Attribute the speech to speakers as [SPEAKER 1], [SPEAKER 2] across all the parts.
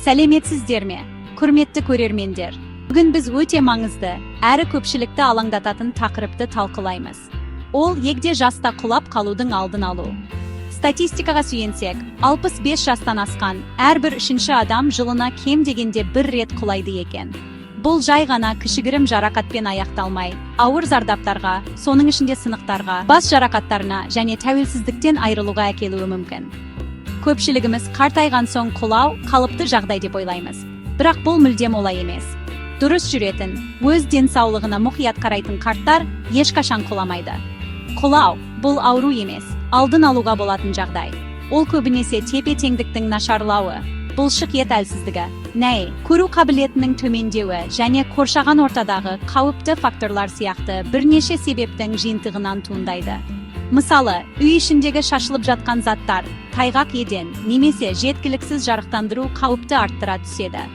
[SPEAKER 1] Сәлеметсіздерме, құрметті көрермендер. Бүгін біз өте маңызды, әрі көпшілікті алаңдататын тақырыпты талқылаймыз. Ол егде жаста құлап қалудың алдын алу. Статистикаға сүйенсек, 65 жастан асқан әрбір үшінші адам жылына кем дегенде бір рет құлайды екен. Бұл жай ғана кішігірім жарақатпен аяқталмай, ауыр зардаптарға, соның ішінде сынықтарға, бас жарақаттарына және тәуелсіздіктен айырылуға әкелуі мүмкін. Көпшілігіміз қартайған соң құлау қалыпты жағдай деп ойлаймыз. Бірақ бұл мүлдем олай емес. Дұрыс жүретін, өз денсаулығына мұқият қарайтын қарттар ешқашан құламайды. Құлау бұл ауру емес, алдын алуға болатын жағдай. Ол көбінесе тепе-теңдіктің нашарлауы, бұлшық ет әлсіздігі, көру қабілетінің төмендеуі және қоршаған ортадағы қауіпті факторлар сияқты бірнеше себептің жиынтығынан туындайды. Мысалы, үй ішіндегі шашылып жатқан заттар, тайғақ еден, немесе жеткіліксіз жарықтандыру қауіпті арттыра түседі.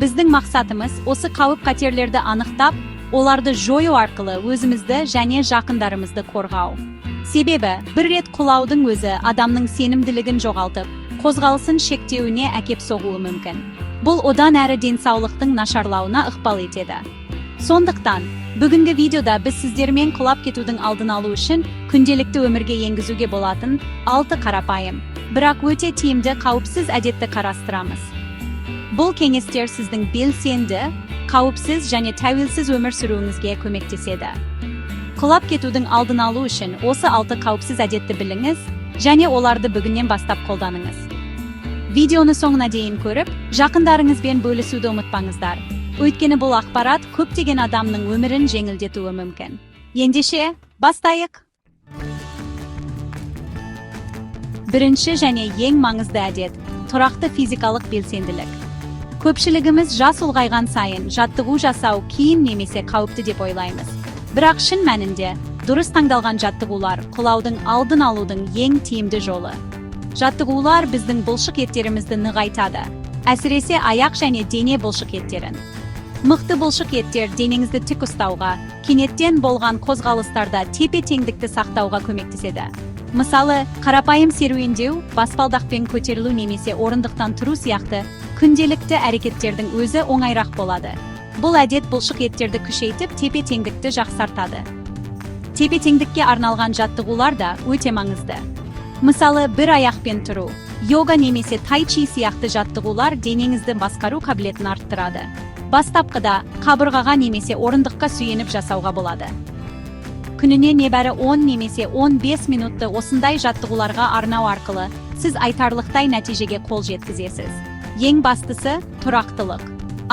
[SPEAKER 1] Біздің мақсатымыз осы қауіп-қатерлерді анықтап, оларды жою арқылы өзімізді және жақындарымызды қорғау. Себебі, бір рет құлаудың өзі адамның сенімділігін жоғалтып, қозғалысын шектеуіне әкеп соғуы мүмкін. Бұл одан әрі денсаулықтың нашарлауына ықпал етеді. Сондықтан, бүгінгі видеода біз сіздермен құлап кетудің алдын алу үшін күнделікті өмірге енгізуге болатын 6 қарапайым, бірақ өте тиімді қауіпсіз әдетті қарастырамыз. Бұл кеңестер сіздің белсенді, қауіпсіз және тәуелсіз өмір сүруіңізге көмектеседі. Құлап кетудің алдын алу үшін осы 6 қауіпсіз әдетті біліңіз және оларды бүгіннен бастап қолданыңыз. Видеоны соңына дейін көріп, жақындарыңызбен бөлісуді ұмытпаңыздар. Өйткені бұл ақпарат көптеген адамның өмірін жеңілдетуі мүмкін. Ендеше, бастайық! Бірінші және ең маңызды әдет – тұрақты физикалық белсенділік. Көпшілігіміз жас ұлғайған сайын жаттығу жасау кейін немесе қауіпті деп ойлаймыз. Бірақ шын мәнінде, дұрыс таңдалған жаттығулар құлаудың алдын алудың ең тиімді жолы. Жаттығулар біздің бұлшық еттерімізді нығайтады, әсіресе аяқ және дене бұлшық еттерін. Мықты бұлшық еттер денеңізді тік ұстауға, кенеттен болған қозғалыстарда тепе-теңдікті сақтауға көмектеседі. Мысалы, қарапайым серуендеу, баспалдақпен көтерілу немесе орындықтан тұру сияқты күнделікті әрекеттердің өзі оңайырақ болады. Бұл әдет бұлшық еттерді күшейтіп, тепе-теңдікті жақсартады. Тепе-теңдікке арналған жаттығулар да өте маңызды. Мысалы, бір аяқпен тұру, йога немесе тай-чи сияқты жаттығулар денеңізді басқару қабілетін арттырады. Бастапқыда қабырғаға немесе орындыққа сүйеніп жасауға болады. Күніне небәрі 10 немесе 15 минутты осындай жаттығуларға арнау арқылы сіз айтарлықтай нәтижеге қол жеткізесіз. Ең бастысы – тұрақтылық.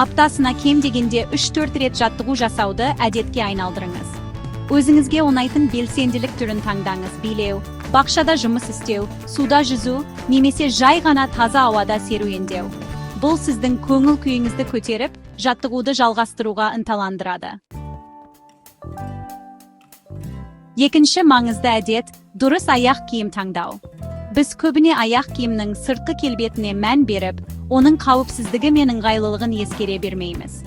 [SPEAKER 1] Аптасына кем дегенде 3-4 рет жаттығу жасауды әдетке айналдырыңыз. Өзіңізге ұнайтын белсенділік түрін таңдаңыз: билеу, бақшада жұмыс істеу, суда жүзу, немесе жай ғана таза ауада серуендеу. Бұл сіздің көңіл күйіңізді көтеріп, жаттығуды жалғастыруға ынталандырады. Екінші маңызды әдет – дұрыс аяқ киім таңдау. Біз көбіне аяқ киімнің сыртқы келбетіне мән беріп, оның қауіпсіздігі мен ыңғайлылығын ескере бермейміз.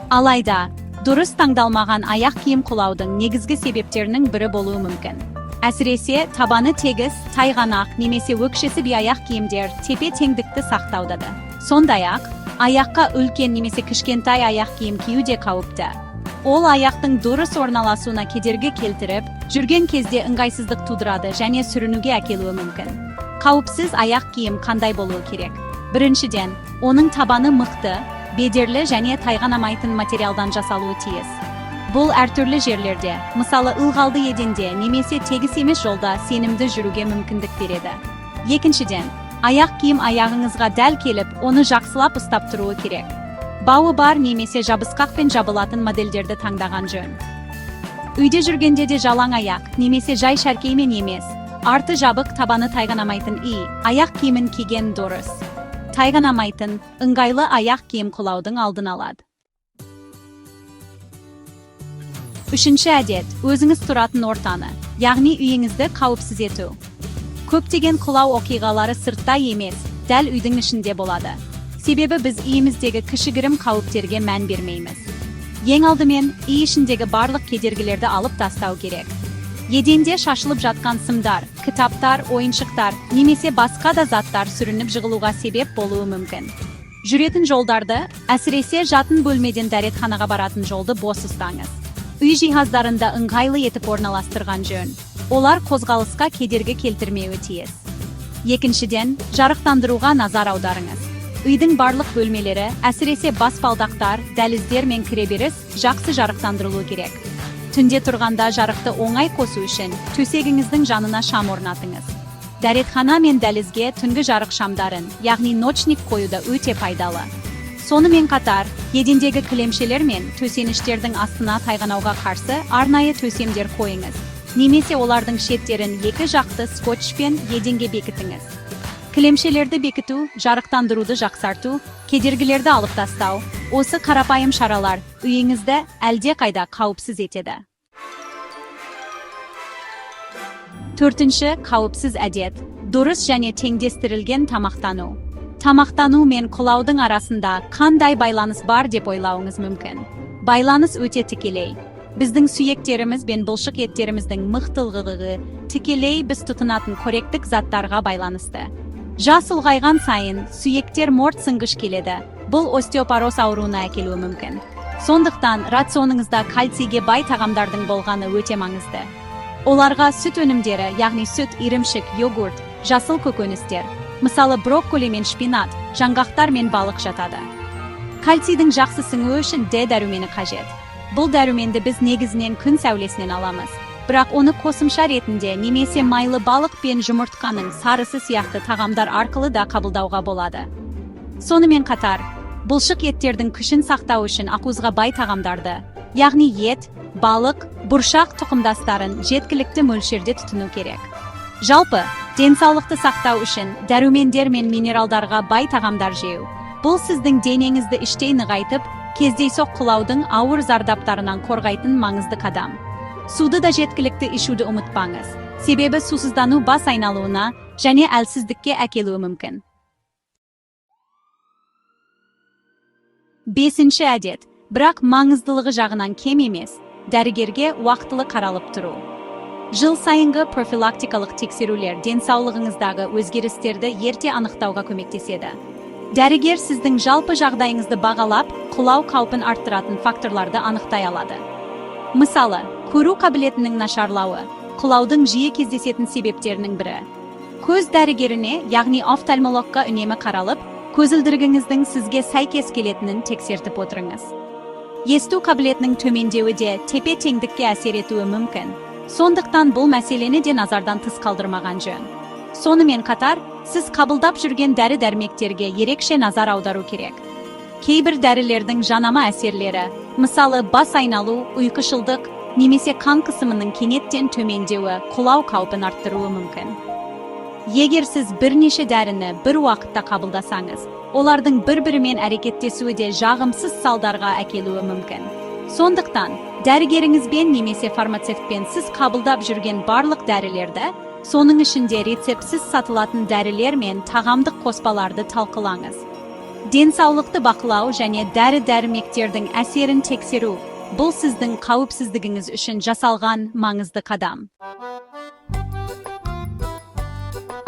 [SPEAKER 1] Алайда, дұрыс таңдалмаған аяқ киім құлаудың негізгі себептерінің бірі болуы мүмкін. Әсіресе, табаны тегіс, тайғанақ немесе өкшесі би аяқ киімдер тепе-теңдікті сақтаудады. Сондай-ақ, аяққа үлкен немесе кішкентай аяқ киім кию де қауіпті. Ол аяқтың дұрыс орналасуына кедергі келтіріп, жүрген кезде ыңғайсыздық тудырады және сүрінуге әкелуі мүмкін. Қауіпсіз аяқ киім қандай болуы керек? Біріншіден, оның табаны мықты, бедерлі және тайғанамайтын материалдан жасалуы тиіс. Бұл әртүрлі жерлерде, мысалы ылғалды еденде немесе тегіс емес жолда сенімді жүруге мүмкіндік береді. Екіншіден, аяқ киім аяғыңызға дәл келіп, оны жақсылап ұстап тұруы керек. Бауы бар немесе жабысқақпен жабылатын модельдерді таңдаған жөн. Үйде жүргенде де жалаң аяқ немесе жай шәркеймен емес, арты жабық, табаны тайғанамайтын аяқ киімін киген дұрыс. Тайғанамайтын, ыңғайлы аяқ киім құлаудың алдын алады. Үшінші әдет – өзіңіз тұратын ортаны, яғни үйіңізді қауіпсіз ету. Көптеген құлау оқиғалары сыртта емес, дәл үйдің ішінде болады. Себебі біз үйіміздегі кішігірім қауіптерге мән бермейміз. Ең алдымен, үй ішіндегі барлық кедергілерді алып тастау керек. Еденде шашылып жатқан сымдар, кітаптар, ойыншықтар, немесе басқа да заттар сүрініп жығылуға себеп болуы мүмкін. Жүретін жолдарды, әсіресе жатын бөлмеден дәретханаға баратын жолды бос ұстаңыз. Үй жиһаздарында ыңғайлы етіп орналастырған жөн. Олар қозғалысқа кедергі келтірмеуі тиіс. Екіншіден, жарықтандыруға назар аударыңыз. Үйдің барлық бөлмелері, әсіресе баспалдақтар, дәліздер мен кіреберіс жақсы жарықтандырылуы керек. Түнде тұрғанда жарықты оңай қосу үшін төсегіңіздің жанына шам орнатыңыз. Дәретхана мен дәлізге түнгі жарық шамдарын, яғни ночник қоюда өте пайдалы. Сонымен қатар, едендегі кілемшелер мен төсеніштердің астына тайғанауға қарсы арнайы төсемдер қойыңыз. Немесе олардың шеттерін екі жақты скотчпен еденге бекітіңіз. Кілемшелерді бекіту, жарықтандыруды жақсарту, кедергілерді алып тастау, осы қарапайым шаралар үйіңізді әлде қайда қауіпсіз етеді. Төртінші, қауіпсіз әдет. Дұрыс және теңдестірілген тамақтану. Тамақтану мен құлаудың арасында қандай байланыс бар деп ойлауыңыз мүмкін. Байланыс өте тікелей. Біздің сүйектеріміз бен бұлшық еттеріміздің мықтылығы тікелей біз тұтынатын қоректік заттарға байланысты. Жас ұлғайған сайын сүйектер морт-сынғыш келеді. Бұл остеопороз ауруына әкелуі мүмкін. Сондықтан рационыңызда кальцийге бай тағамдардың болғаны өте маңызды. Оларға сүт өнімдері, яғни сүт, ірімшік, йогурт, жасыл көкөністер, мысалы брокколи мен шпинат, жаңғақтар мен балық жатады. Кальцийдің жақсы сіңуі үшін Д дәрумені қажет. Бұл дәруменді біз негізінен күн сәулесінен аламыз. Бірақ оны қосымша ретінде немесе майлы балық пен жұмыртқаның сарысы сияқты тағамдар арқылы да қабылдауға болады. Сонымен қатар, бұлшық еттердің күшін сақтау үшін ақуызға бай тағамдарды, яғни ет, балық, бұршақ тұқымдастарын жеткілікті мөлшерде тұтыну керек. Жалпы, денсаулықты сақтау үшін дәрумендер мен минералдарға бай тағамдар жеу. Бұл сіздің денеңізді іштей нығайтып, кездейсоқ құлаудың ауыр зардаптарынан қорғайтын маңызды қадам. Суды да жеткілікті ішуді ұмытпаңыз. Себебі сусыздану бас айналуына және әлсіздікке әкелуі мүмкін. Бесінші әдет, бірақ маңыздылығы жағынан кем емес, дәрігерге уақытылы қаралып тұру. Жыл сайынғы профилактикалық тексерулер денсаулығыңыздағы өзгерістерді ерте анықтауға көмектеседі. Дәрігер сіздің жалпы жағдайыңызды бағалап, құлау қаупін арттыратын факторларды анықтай алады. Мысалы, көру қабілетінің нашарлауы, құлаудың жиі кездесетін себептерінің бірі. Көз дәрігеріне, яғни офтальмологқа үнемі қаралып, көзілдірігіңіздің сізге сәйкес келетінін тексертіп отырыңыз. Есту қабілетінің төмендеуі де тепе-теңдікке әсер етуі мүмкін. Сондықтан бұл мәселені де назардан тыс қалдырмаған жөн. Сонымен қатар, сіз қабылдап жүрген дәрі-дәрмектерге ерекше назар аудару керек. Кейбір дәрілердің жанама әсерлері, мысалы бас айналу, ұйқышылдық, немесе қан қысымының кенеттен төмендеуі құлау қаупін арттыруы мүмкін. Егер сіз бірнеше дәріні бір уақытта қабылдасаңыз, олардың бір-бірімен әрекеттесуі де жағымсыз салдарға әкелуі мүмкін. Сондықтан, дәрігеріңізбен немесе фармацевтпен сіз қабылдап жүрген барлық дәрілерді, соның ішінде рецептсіз сатылатын дәрілер мен тағамдық қоспаларды талқылаңыз. Денсаулықты бақылау және дәрі-дәрмектердің әсерін тексеру, бұл сіздің қауіпсіздігіңіз үшін жасалған маңызды қадам.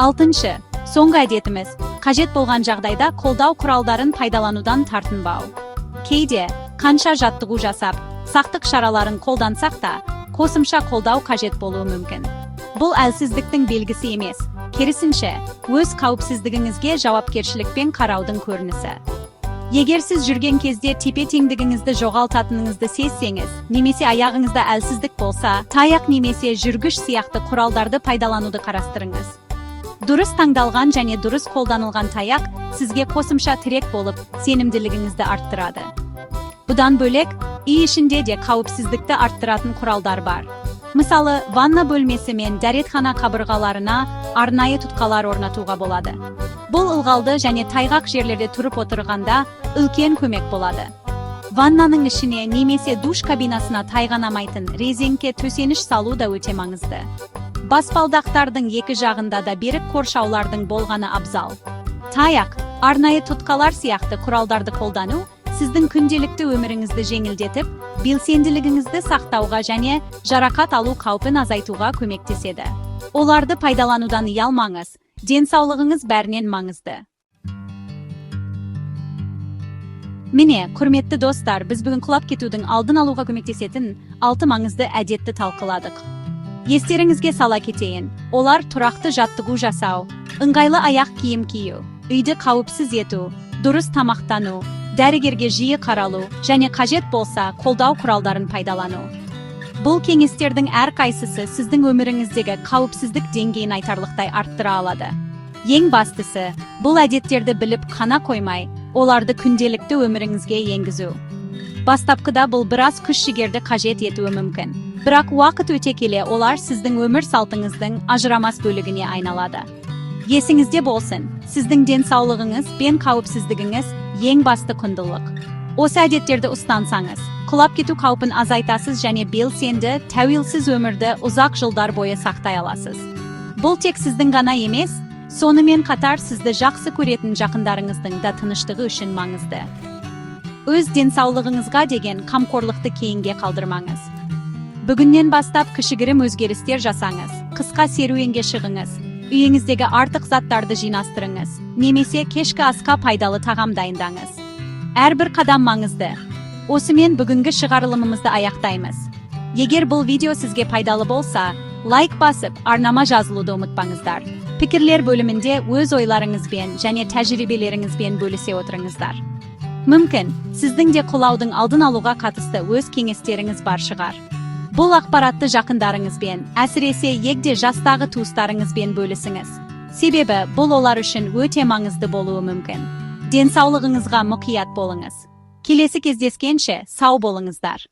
[SPEAKER 1] Алтыншы, соңғы әдетіміз, қажет болған жағдайда қолдау құралдарын пайдаланудан тартынбау. Кейде, қанша жаттығу жасап, сақтық шараларын қолдансақ та, қосымша қолдау қажет болуы мүмкін. Бұл әлсіздіктің белгісі емес, керісінше, өз қауіпсіздігіңізге жауапкершілікпен қараудың көрінісі. Егер сіз жүрген кезде тепе-теңдігіңізді жоғалтатыныңызды сезсеңіз, немесе аяғыңызда әлсіздік болса, таяқ немесе жүргіш сияқты құралдарды пайдалануды қарастырыңыз. Дұрыс таңдалған және дұрыс қолданылған таяқ сізге қосымша тірек болып, сенімділігіңізді арттырады. Бұдан бөлек, үй ішінде де қауіпсіздікті арттыратын құралдар бар. Мысалы, ванна бөлмесі мен дәретхана қабырғаларына арнайы тұтқалар орнатуға болады. Бұл ылғалды және тайғақ жерлерде тұрып отырғанда үлкен көмек болады. Ваннаның ішіне немесе душ кабинасына тайғанамайтын резеңке төсеніш салу да өте маңызды. Баспалдақтардың екі жағында да берік қоршаулардың болғаны абзал. Таяқ, арнайы тұтқалар сияқты құралдарды қолдану сіздің күнделікті өміріңізді жеңілдетіп, белсенділігіңізді сақтауға және жарақат алу қаупін азайтуға көмектеседі. Оларды пайдаланудан ұялмаңыз, денсаулығыңыз бәрінен маңызды. Mine, құрметті достар, біз бүгін құлап кетудің алдын алуға көмектесетін 6 маңызды әдетті талқыладық. Естеріңізге сала кетейін, олар тұрақты жаттығу жасау, ыңғайлы аяқ киім кию, үйді қауіпсіз ету, дұрыс тамақтану, дәрігерге жиі қаралу, және қажет болса қолдау құралдарын пайдалану. Бұл кеңестердің әрқайсысы сіздің өміріңіздегі қауіпсіздік деңгейін айтарлықтай арттыра алады. Ең бастысы, бұл әдеттерді біліп қана қоймай, оларды күнделікті өміріңізге енгізу. Бастапқыда бұл біраз күш-жігерді қажет етуі мүмкін. Бірақ уақыт өте келе олар сіздің өмір салтыңыздың ажырамас бөлігіне айналады. Есіңізде болсын, сіздің денсаулығыңыз бен қауіпсіздігіңіз ең басты құндылық. Осы әдеттерді ұстансаңыз, құлап кету қаупін азайтасыз және белсенді, тәуелсіз өмірді ұзақ жылдар бойы сақтай аласыз. Бұл тек сіздің ғана емес, сонымен қатар сізді жақсы көретін жақындарыңыздың да тыныштығы үшін маңызды. Өз денсаулығыңызға деген қамқорлықты кейінге қалдырмаңыз. Бүгіннен бастап кішігірім өзгерістер жасаңыз, қысқа серуенге шығыңыз, үйіңіздегі артық заттарды жинастырыңыз, немесе кешкі асқа пайдалы тағам дайындаңыз. Әрбір қадам маңызды. Осымен бүгінгі шығарылымымызды аяқтаймыз. Егер бұл видео сізге пайдалы болса, лайк басып, арнама жазылуды ұмытпаңыздар. Пікірлер бөлімінде өз ойларыңызбен және тәжірибелеріңізбен бөлісе отырыңыздар. Мүмкін, сіздің де құлаудың алдын алуға қатысты өз кеңестеріңіз бар шығар. Бұл ақпаратты жақындарыңызбен, әсіресе егде жастағы туыстарыңызбен бөлісіңіз. Себебі бұл олар үшін өте маңызды болуы мүмкін. Денсаулығыңызға мұқият болыңыз. Келесі кездескенше сау болыңыздар.